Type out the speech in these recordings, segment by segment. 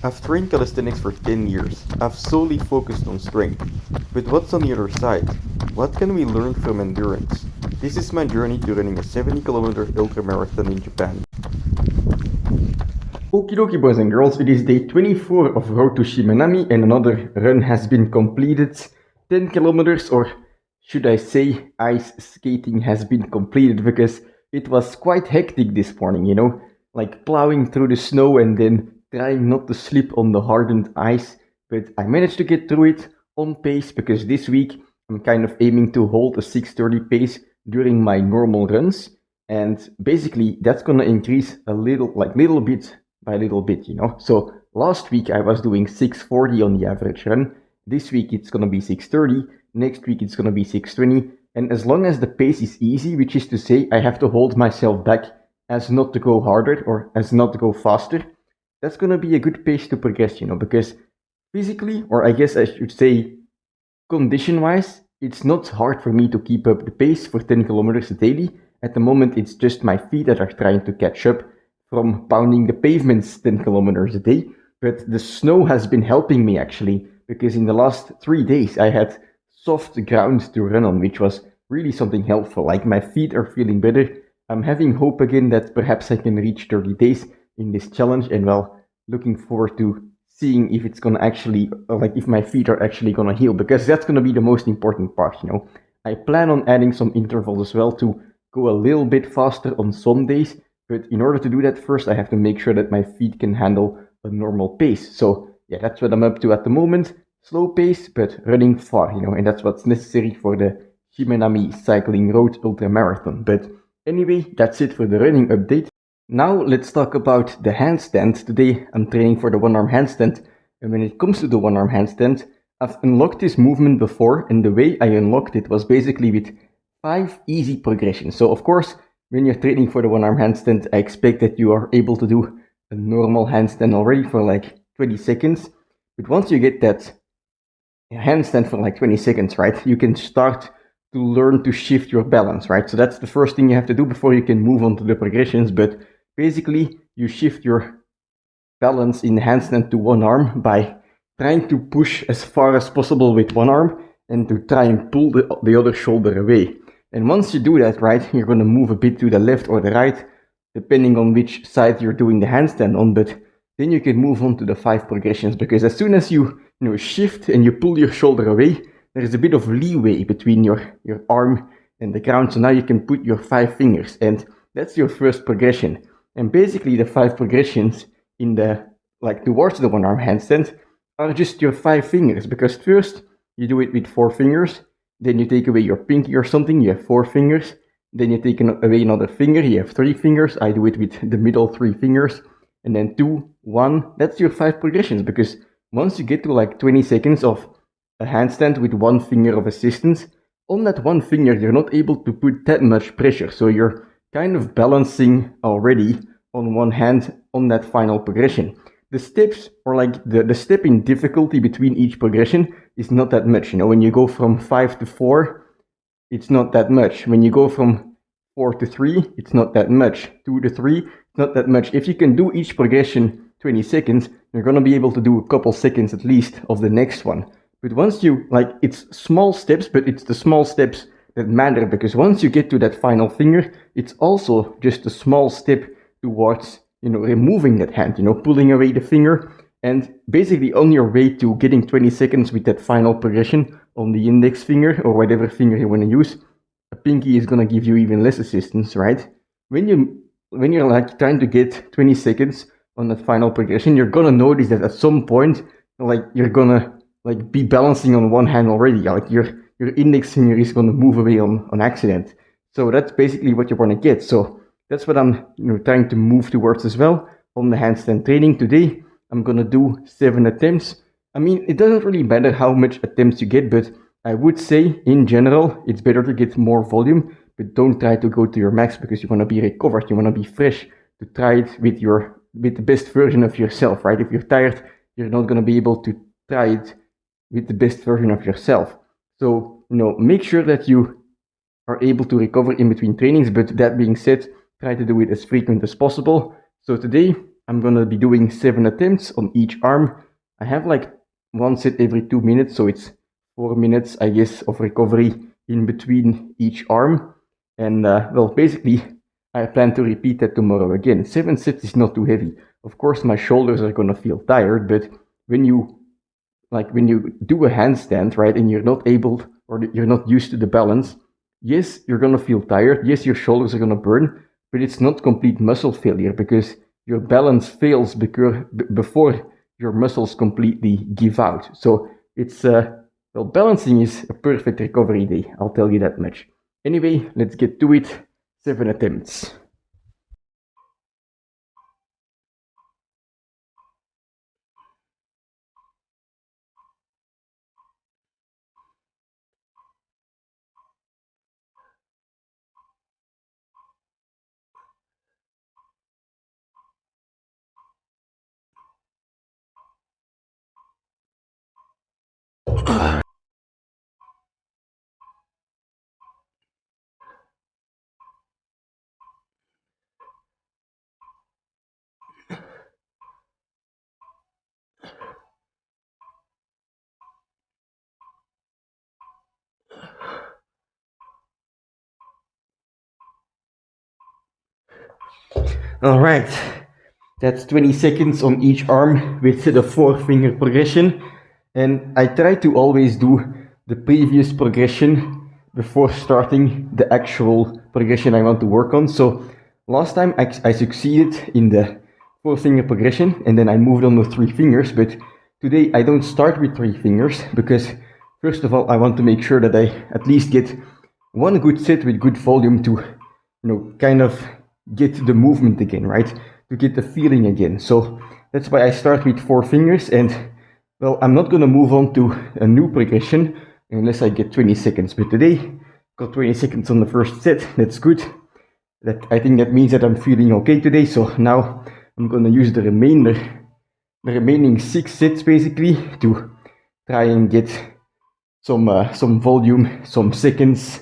I've trained calisthenics for 10 years. I've solely focused on strength. But what's on the other side? What can we learn from endurance? This is my journey to running a 70-kilometer ultramarathon in Japan. Okie dokie boys and girls, it is day 24 of Road to Shimanami and another run has been completed. 10 kilometers, or should I say ice skating, has been completed because it was quite hectic this morning, like plowing through the snow and then trying not to slip on the hardened ice. But I managed to get through it on pace because this week I'm kind of aiming to hold a 6:30 pace during my normal runs. And basically that's gonna increase a little bit by little bit, So last week I was doing 6:40 on the average run. This week it's gonna be 6:30. Next week it's gonna be 6:20. And as long as the pace is easy, which is to say I have to hold myself back as not to go harder or as not to go faster, that's gonna be a good pace to progress, because physically, or I guess I should say condition-wise, it's not hard for me to keep up the pace for 10 kilometers daily. At the moment, it's just my feet that are trying to catch up from pounding the pavements 10 kilometers a day. But the snow has been helping me actually, because in the last 3 days I had soft ground to run on, which was really something helpful. Like my feet are feeling better. I'm having hope again that perhaps I can reach 30 days in this challenge, and well, looking forward to seeing if it's gonna actually, if my feet are actually gonna heal, because that's gonna be the most important part, I plan on adding some intervals as well to go a little bit faster on some days, but in order to do that, first I have to make sure that my feet can handle a normal pace. So yeah, that's what I'm up to at the moment. Slow pace, but running far, and that's what's necessary for the Shimanami Cycling Road Ultramarathon. But anyway, that's it for the running update. Now let's talk about the handstand. Today I'm training for the one arm handstand, and when it comes to the one arm handstand, I've unlocked this movement before, and the way I unlocked it was basically with 5 easy progressions. So of course, when you're training for the one arm handstand, I expect that you are able to do a normal handstand already for like 20 seconds. But once you get that handstand for like 20 seconds, right, you can start to learn to shift your balance, right? So that's the first thing you have to do before you can move on to the progressions. But basically, you shift your balance in handstand to one arm by trying to push as far as possible with one arm and to try and pull the other shoulder away. And once you do that, right, you're going to move a bit to the left or the right, depending on which side you're doing the handstand on. But then you can move on to the 5 progressions, because as soon as you shift and you pull your shoulder away, there's a bit of leeway between your arm and the ground. So now you can put your 5 fingers, and that's your first progression. And basically the 5 progressions in the, towards the one arm handstand are just your 5 fingers, because first you do it with 4 fingers, then you take away your pinky or something, you have 4 fingers, then you take away another finger, you have 3 fingers. I do it with the middle 3 fingers, and then 2, 1, that's your 5 progressions. Because once you get to like 20 seconds of a handstand with 1 finger of assistance, on that 1 finger you're not able to put that much pressure, so you're kind of balancing already on one hand on that final progression. The steps, or like the step in difficulty between each progression is not that much. When you go from 5 to 4, it's not that much. When you go from 4 to 3, it's not that much. 2 to 3, it's not that much. If you can do each progression 20 seconds, you're gonna be able to do a couple seconds at least of the next one. But once you, it's small steps, but it's the small steps that matter, because once you get to that final finger, it's also just a small step towards, removing that hand, pulling away the finger. And basically on your way to getting 20 seconds with that final progression on the index finger, or whatever finger you want to use, a pinky is going to give you even less assistance, right? When you're trying to get 20 seconds on that final progression, you're going to notice that at some point, you're going to be balancing on one hand already. Your index finger is going to move away on accident. So that's basically what you want to get. So that's what I'm trying to move towards as well on the handstand training. Today I'm going to do 7 attempts. I mean, it doesn't really matter how much attempts you get, but I would say in general it's better to get more volume, but don't try to go to your max, because you want to be recovered, you want to be fresh to try it with the best version of yourself, right? If you're tired, you're not going to be able to try it with the best version of yourself. So, make sure that you are able to recover in between trainings, but that being said, try to do it as frequent as possible. So today I'm gonna be doing 7 attempts on each arm. I have like one set every 2 minutes, so it's 4 minutes, I guess, of recovery in between each arm. And well, basically, I plan to repeat that tomorrow again. 7 sets is not too heavy. Of course, my shoulders are gonna feel tired, but when you do a handstand, right, and you're not able or you're not used to the balance, yes, you're gonna feel tired. Yes, your shoulders are gonna burn, but it's not complete muscle failure because your balance fails before your muscles completely give out. So it's well, balancing is a perfect recovery day. I'll tell you that much. Anyway, let's get to it. 7 attempts. All right, that's 20 seconds on each arm with the 4-finger progression. And I try to always do the previous progression before starting the actual progression I want to work on. So last time I succeeded in the 4-finger progression and then I moved on with 3 fingers. But today I don't start with 3 fingers because first of all, I want to make sure that I at least get one good set with good volume to, kind of get the movement again, right? To get the feeling again. So that's why I start with 4 fingers. And well, I'm not gonna move on to a new progression unless I get 20 seconds. But today, got 20 seconds on the first set. That's good. I think that means that I'm feeling okay today. So now I'm gonna use the remaining 6 sets basically to try and get some volume, some seconds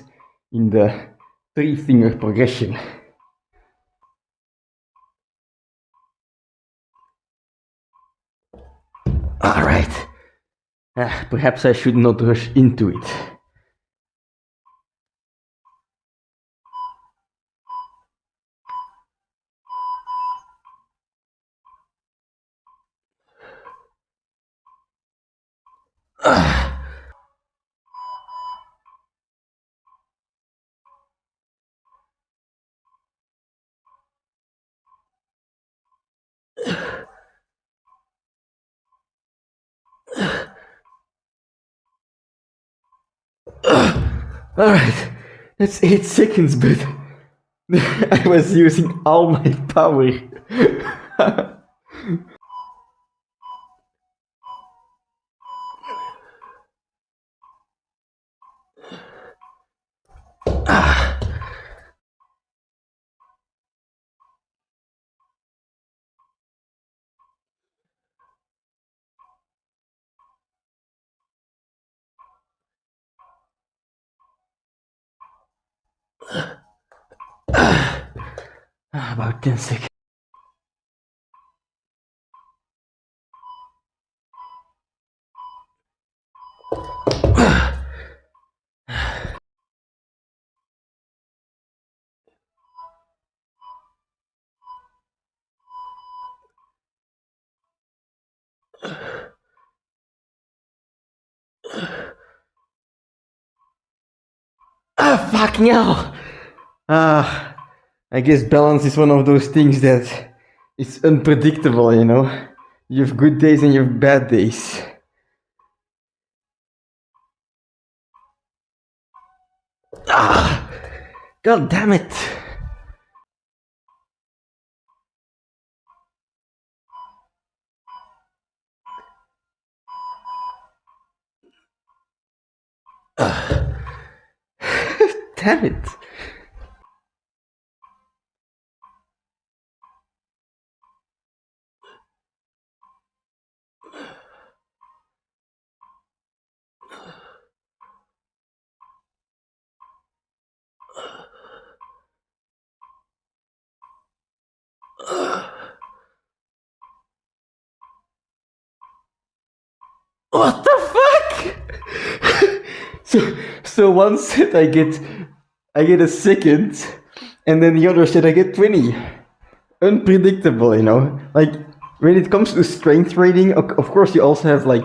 in the 3-finger progression. All right. Perhaps I should not rush into it. All right, that's 8 seconds, but I was using all my power. About 10 seconds. Fucking hell! I guess balance is one of those things that is unpredictable, you know? You have good days and you have bad days. God damn it! Damn it! What the fuck? So one set I get a second, and then the other set I get 20. Unpredictable, you know. Like when it comes to strength training, of course you also have like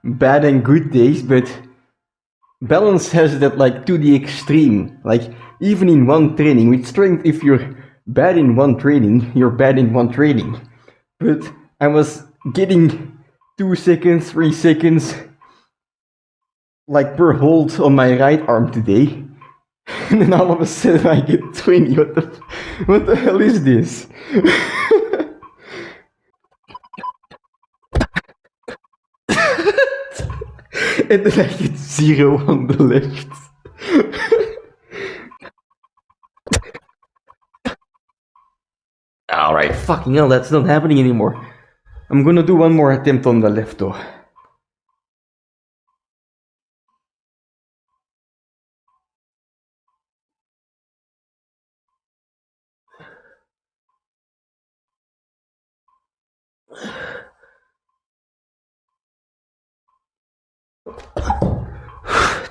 bad and good days, but balance has that like to the extreme. Like even in one training with strength, if you're bad in one training, you're bad in one training. But I was getting 2 seconds, 3 seconds, like per hold on my right arm today, and then all of a sudden I get 20. What the hell is this? And then I get 0 on the left. Alright, fucking hell, that's not happening anymore. I'm gonna do one more attempt on the left though.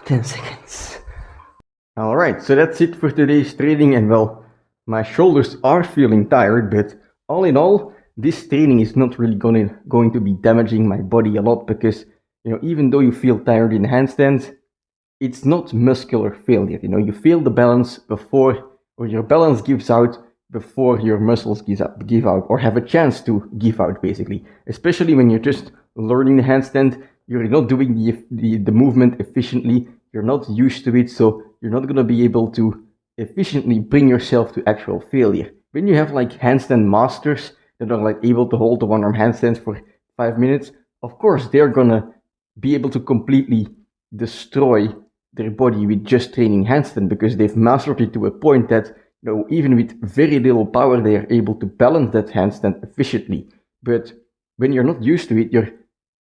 Ten seconds. Alright, so that's it for today's training, and well, my shoulders are feeling tired, but all in all, this training is not really going to be damaging my body a lot, because, you know, even though you feel tired in handstands, it's not muscular failure. You know, you feel the balance before, or your balance gives out before your muscles give out, or have a chance to give out, basically. Especially when you're just learning the handstand, you're not doing the movement efficiently, you're not used to it, so you're not going to be able to efficiently bring yourself to actual failure. When you have like handstand masters that are like able to hold the one arm handstands for 5 minutes, of course they're gonna be able to completely destroy their body with just training handstand, because they've mastered it to a point that, you know, even with very little power they are able to balance that handstand efficiently. But when you're not used to it, you're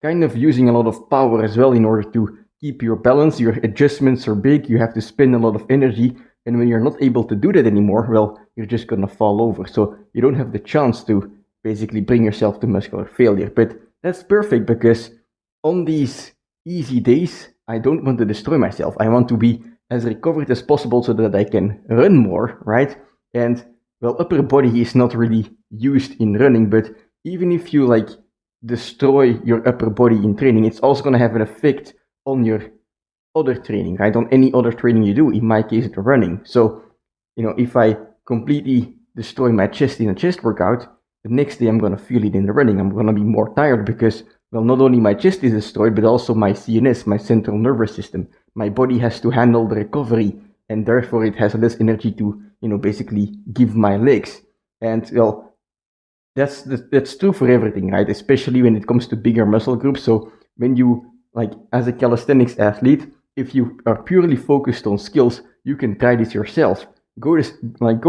kind of using a lot of power as well in order to keep your balance. Your adjustments are big, you have to spend a lot of energy, and when you're not able to do that anymore, well, you're just gonna fall over. So you don't have the chance to basically bring yourself to muscular failure. But that's perfect, because on these easy days, I don't want to destroy myself. I want to be as recovered as possible so that I can run more, right? And well, upper body is not really used in running, but even if you like destroy your upper body in training, it's also going to have an effect on your other training, right? On any other training you do, in my case, the running. So, you know, if I completely destroy my chest in a chest workout, the next day I'm going to feel it in the running. I'm going to be more tired because, well, not only my chest is destroyed, but also my CNS, my central nervous system. My body has to handle the recovery, and therefore it has less energy to, you know, basically give my legs. And, well, that's true for everything, right? Especially when it comes to bigger muscle groups. So when you, like, as a calisthenics athlete, if you are purely focused on skills, you can try this yourself. Go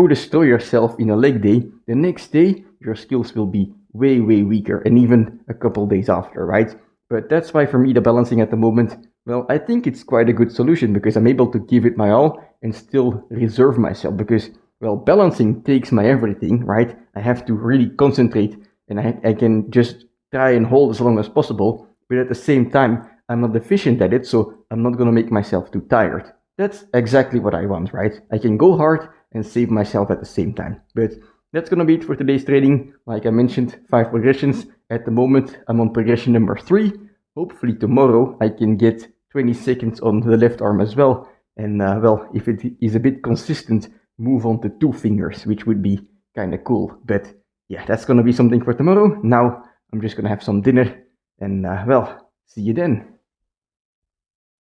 destroy yourself in a leg day. The next day, your skills will be way, way weaker, and even a couple days after, right? But that's why for me, the balancing at the moment, well, I think it's quite a good solution, because I'm able to give it my all and still reserve myself, because, well, balancing takes my everything, right? I have to really concentrate, and I can just try and hold as long as possible, but at the same time, I'm not efficient at it, so I'm not gonna make myself too tired. That's exactly what I want, right? I can go hard and save myself at the same time. But that's gonna be it for today's training. Like I mentioned, 5 progressions. At the moment, I'm on progression number 3. Hopefully tomorrow I can get 20 seconds on the left arm as well. And well, if it is a bit consistent, move on to 2 fingers, which would be kind of cool. But yeah, that's gonna be something for tomorrow. Now I'm just gonna have some dinner, and well, see you then.